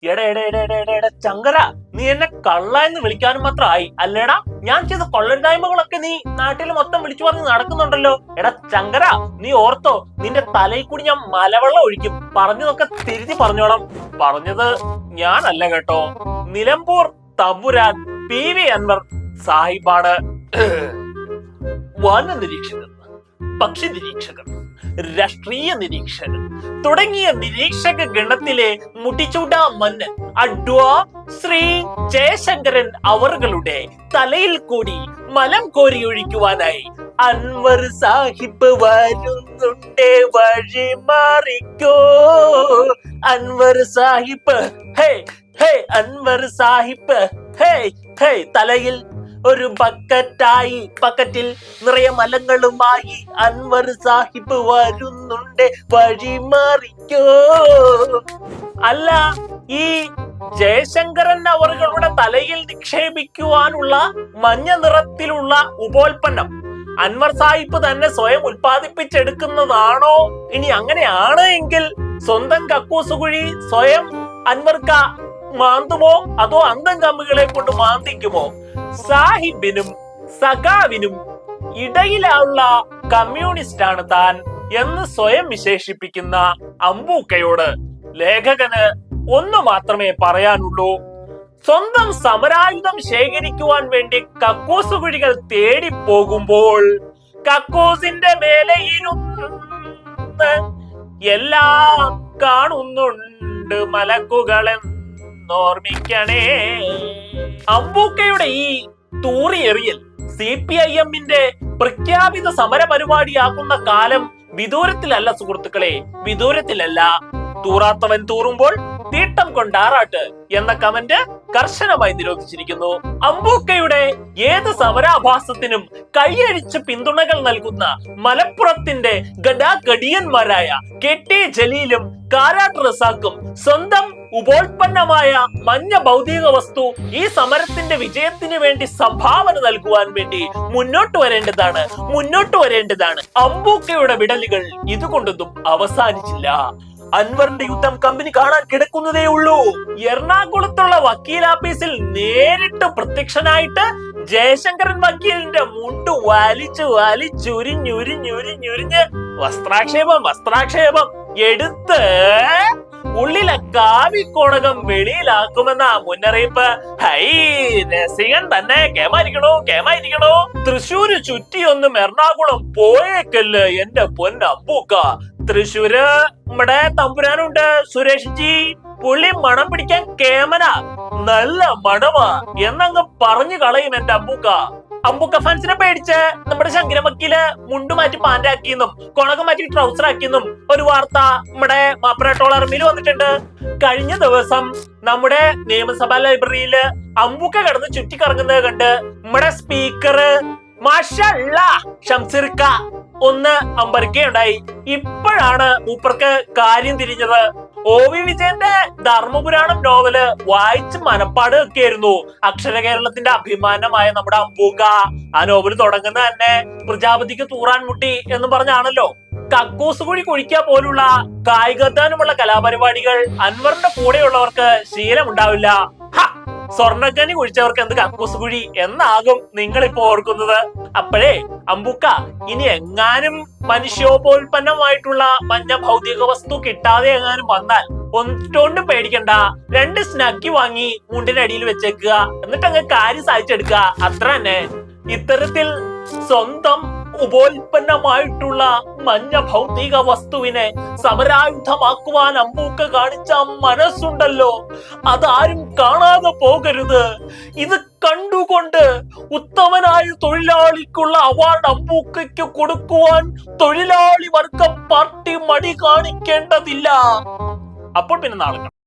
എടാ എടാ എടാ എടാ എടാ എടാ ചങ്കര, നീ എന്നെ കള്ള എന്ന് വിളിക്കാനും മാത്രമായി അല്ലേടാ? ഞാൻ ചെയ്ത കൊള്ളരുതായ്മകളൊക്കെ നീ നാട്ടിൽ മൊത്തം വിളിച്ചു പറഞ്ഞ് നടക്കുന്നുണ്ടല്ലോ. എടാ ചങ്കര, നീ ഓർത്തോ, നിന്റെ തലയിൽ കൂടി ഞാൻ മലവെള്ളം ഒഴിക്കും. പറഞ്ഞതൊക്കെ തിരിഞ്ഞു പറഞ്ഞോളാം. പറഞ്ഞത് ഞാനല്ല കേട്ടോ, നിലമ്പൂർ തമ്പുരാൻ PV അൻവർ സാഹിബാണ്. വന നിരീക്ഷകർ, പക്ഷി നിരീക്ഷകർ, രാഷ്ട്രീയ നിരീക്ഷകർ തുടങ്ങിയ നിരീക്ഷക ഗണത്തിലെ മുടിച്ചൂട മന്നൻ അഡ്വ ശ്രീ ജയശങ്കരൻ അവറുകളുടെ തലയിൽ കൂടി മലം കോരിയൊഴിക്കുവാനായി അൻവർ സാഹിബ് വരുന്നുണ്ടേ, വഴി മാറിക്കോ അൻവർ സാഹിബ്. ഹേ ഹേ അൻവർ സാഹിബ്, ഹേ ഹേ. തലയിൽ ഒരു ബക്കറ്റിൽ നിറയെ മലങ്ങളുമായി അൻവർ സാഹിബ് വരുന്നുണ്ട്, വഴി മാറിക്കോ. അല്ല, ഈ ജയശങ്കരൻ അവറുകളുടെ തലയിൽ നിക്ഷേപിക്കുവാനുള്ള മഞ്ഞ നിറത്തിലുള്ള ഉപോൽപ്പന്നം അൻവർ സാഹിബ് തന്നെ സ്വയം ഉൽപ്പാദിപ്പിച്ചെടുക്കുന്നതാണോ? ഇനി അങ്ങനെയാണ് എങ്കിൽ സ്വന്തം കക്കൂസുകുഴി സ്വയം അൻവർക്ക മാന്തുമോ, അതോ അന്തം കമ്മികളെ കൊണ്ട് മാന്തിക്കുമോ? സാഹിബിനും സഖാവിനും ഇടയിലുള്ള കമ്മ്യൂണിസ്റ്റ് ആണ് താൻ എന്ന് സ്വയം വിശേഷിപ്പിക്കുന്ന അമ്പൂക്കയോട് ലേഖകന് ഒന്നു മാത്രമേ പറയാനുള്ളൂ. സ്വന്തം സമരായുധം ശേഖരിക്കുവാൻ വേണ്ടി കക്കൂസുകുഴികൾ തേടി പോകുമ്പോൾ കക്കൂസിന്റെ മേലെ ഇരുന്ന് എല്ലാം കാണുന്നുണ്ട് മലക്കുകളെന്നോർമ്മിക്കണേ. അമ്പൂക്കയുടെ ഈ തൂറിയെറിയൽ CPIM-ന്റെ പ്രഖ്യാപിത സമര പരിപാടിയാക്കുന്ന കാലം വിദൂരത്തിലല്ല സുഹൃത്തുക്കളെ, വിദൂരത്തിലല്ല. തൂറാത്തവൻ തൂറുമ്പോൾ തീട്ടം കൊണ്ടാറാട്ട് എന്ന കമന്റ് കർശനമായി നിരോധിച്ചിരിക്കുന്നു. അമ്പൂക്കയുടെ ഏത് സമരാഭാസത്തിനും കൈയടിച്ച് പിന്തുണകൾ നൽകുന്ന മലപ്പുറത്തിന്റെ ഗഡാഗഡിയന്മാരായ KT ജലീലും കാരാട്ട് റസാഖും സ്വന്തം ഉപോൽപ്പന്നമായ മഞ്ഞ ഭൗതിക വസ്തു ഈ സമരത്തിന്റെ വിജയത്തിന് വേണ്ടി സംഭാവന നൽകുവാൻ വേണ്ടി മുന്നോട്ട് വരേണ്ടതാണ്. അമ്പൂക്കയുടെ വിടലുകൾ ഇതുകൊണ്ടൊന്നും അവസാനിച്ചില്ല. അൻവറിന്റെ യുദ്ധം കമ്പനി കാണാൻ കിടക്കുന്നതേ ഉള്ളൂ. എറണാകുളത്തുള്ള വക്കീലാഫീസിൽ നേരിട്ട് പ്രത്യക്ഷനായിട്ട് ജയശങ്കരൻ വക്കീലിന്റെ മുണ്ട് വലിച്ചുരിഞ്ഞുരിഞ്ഞ് വസ്ത്രാക്ഷേപം എടുത്ത് ഉള്ളിലെ കാവിക്കോണകം വെളിയിലാക്കുമെന്ന മുന്നറിയിപ്പ്. ഹൈ, രസികൻ തന്നെ കേമായിരിക്കണോ. തൃശ്ശൂര് ചുറ്റിയൊന്നും എറണാകുളം പോയേക്കല്ല് എന്റെ പൊന്നമ്പൂക്ക. തൃശ്ശൂര് നമ്മുടെ തമ്പുരാനുണ്ട് സുരേഷ് ജി, പുള്ളി മണം പിടിക്കാൻ കേമന, നല്ല മണമാ എന്നങ്ങ് പറഞ്ഞു കളയും എന്റെ അമ്പൂക്ക ഫാൻസിനെ പേടിച്ച് നമ്മുടെ ശങ്കര വക്കീല് മുണ്ടു മാറ്റി പാന്റാക്കിയെന്നും കൊണകം മാറ്റി ട്രൗസർ ആക്കിയെന്നും ഒരു വാർത്ത നമ്മുടെ മാപ്രാട്ടോൾ അർമിയിൽ വന്നിട്ടുണ്ട്. കഴിഞ്ഞ ദിവസം നമ്മുടെ നിയമസഭാ ലൈബ്രറിയില് അമ്പൂക്ക കിടന്ന് ചുറ്റിക്കറങ്ങുന്നത് കണ്ട് നമ്മുടെ സ്പീക്കർ ഷംസിർക്ക ഒന്ന് അമ്പരക്കുകയുണ്ടായി. ഇപ്പോഴാണ് മൂപ്പർക്ക് കാര്യം തിരിഞ്ഞത്. OV വിജയന്റെ ധർമ്മപുരാണം നോവല് വായിച്ച് മനപ്പാട് ഒക്കെ ആയിരുന്നു അക്ഷര കേരളത്തിന്റെ അഭിമാനമായ നമ്മുടെ അമ്പൂക്ക. ആ നോവല് തുടങ്ങുന്നത് തന്നെ പ്രജാപതിക്ക് തൂറാൻ മുട്ടി എന്ന് പറഞ്ഞാണല്ലോ. കക്കൂസ് കുഴി കുഴിക്കുക പോലുള്ള കായികത്താനുമുള്ള കലാപരിപാടികൾ അൻവറിന്റെ കൂടെയുള്ളവർക്ക് ശീലമുണ്ടാവില്ല. സ്വർണ്ണക്കനി കുഴിച്ചവർക്ക് എന്ത് കക്കൂസ് കുഴി എന്നാകും നിങ്ങളിപ്പോ ഓർക്കുന്നത്. അപ്പോഴേ അമ്പൂക്ക, ഇനി എങ്ങാനും മനുഷ്യോപോൽപ്പന്നമായിട്ടുള്ള മഞ്ഞ ഭൗതിക വസ്തു കിട്ടാതെ എങ്ങാനും വന്നാൽ ഒന്നുകൊണ്ടും പേടിക്കണ്ട. 2 സ്നഗ്ഗി വാങ്ങി മുണ്ടിനടിയിൽ വെച്ചേക്കുക, എന്നിട്ട് അങ്ങ് കാര്യം സാധിച്ചെടുക്കുക, അത്ര തന്നെ. ഇത്തരത്തിൽ സ്വന്തം ഉപോൽപ്പന്നമായിട്ടുള്ള മഞ്ഞ ഭൗതിക വസ്തുവിനെ സമരായുധമാക്കുവാൻ അമ്പൂക്ക കാണിച്ച മനസ്സുണ്ടല്ലോ, അതാരും കാണാതെ പോകരുത്. ഇത് കണ്ടുകൊണ്ട് ഉത്തമനായ തൊഴിലാളിക്കുള്ള അവാർഡ് അമ്പൂക്കയ്ക്ക് കൊടുക്കുവാൻ തൊഴിലാളി വർഗം പാർട്ടി മടി കാണിക്കേണ്ടതില്ല. അപ്പോൾ പിന്നെ നാളെ